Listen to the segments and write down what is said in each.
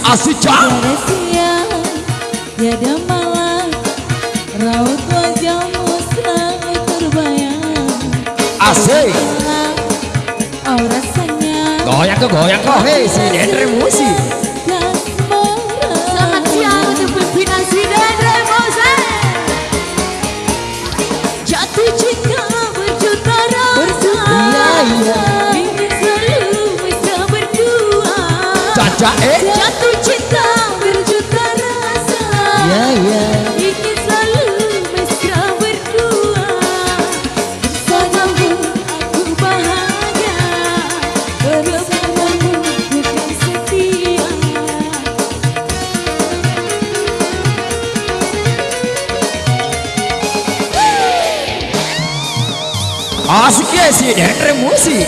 Asik cak. Tiada siang, tiada malam, raut wajahmu selalu terbayang. Asik. Oh rasanya. Goyang kok, hei si Dendre musik. Selamat siang untuk pimpinan si Dendre Musik. Jatuh cinta berjuta rasa. Iya. Ingin selalu mesra berdua. Caca Jatuh cinta berjuta rasa. Iya. Ingin selalu mesra berdua. Bersamamu aku bahagia. Bersamamu bukan setia. Asik ya si Dendre musik.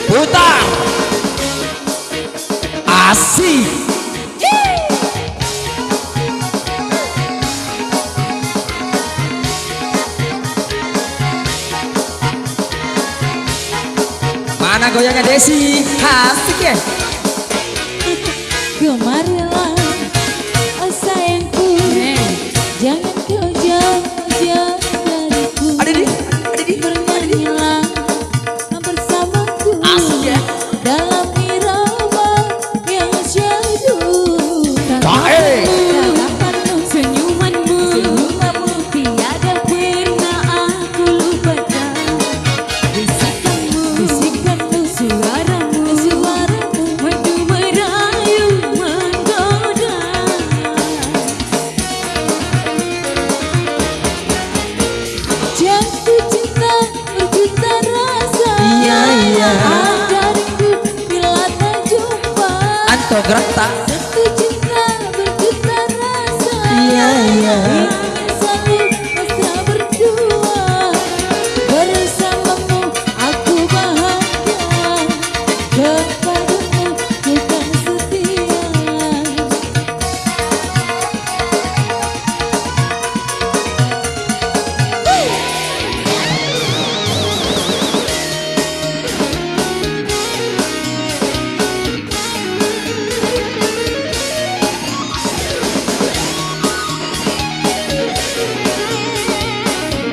Putar. Asik. Mana goyangnya Desi? Asik ya. Kemarilah, oh sayangku, jangan kau jauh-jauh dariku. Ada di. Bernyanyilah bersamaku. Asik ya. Dalam irama yang syahdu. Tatapanmu, senyumanmu, tiada pernah aku lupakan. Bisikanmu, suaramu, merdu merayu menggoda. Jatuh cinta berjuta rasa. Iya. Ada rindu bila tak jumpa. Anto Grata. Jatuh cinta berjuta rasa. Iya. Ingin selalu mesra berdua. Bersamamu aku bahagia. Kepadamu bukan setia.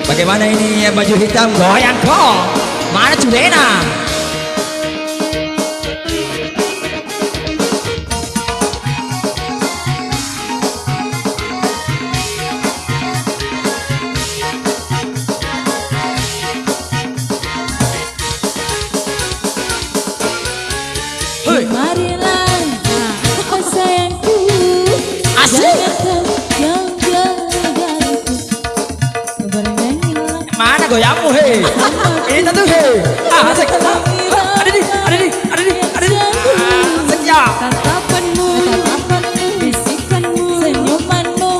Bagaimana ini ya baju hitam goyang kok? Mana Julena? Hei. Marilah, oh sayangku, Asik. jangan kau jauh-jauh dariku. Bernyanyilah Mana goyangmu hei? Ini tentu hei. Asik. Ada di. Asik ya. tatapanmu, bisikanmu, senyumanmu,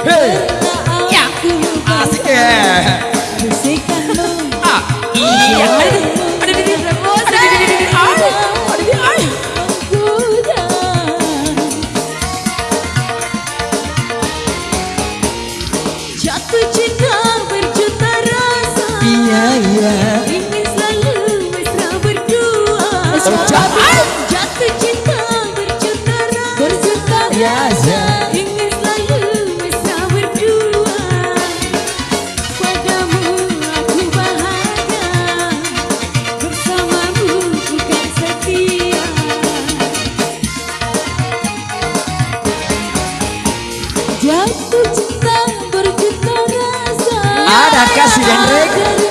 Hei. Ya. aku Asik ya. bisikanmu. Iya. Ada di. Menggoda. Jatuh cinta berjuta rasa. Iya. Ingin selalu mesra berdua. Jatuh cinta berjuta rasa. Iya. Ingin selalu mesra berdua. Padamu aku bahagia. Bersamamu bukan setia. Jatuh cinta berjuta rasa. Ada kasih Dendre.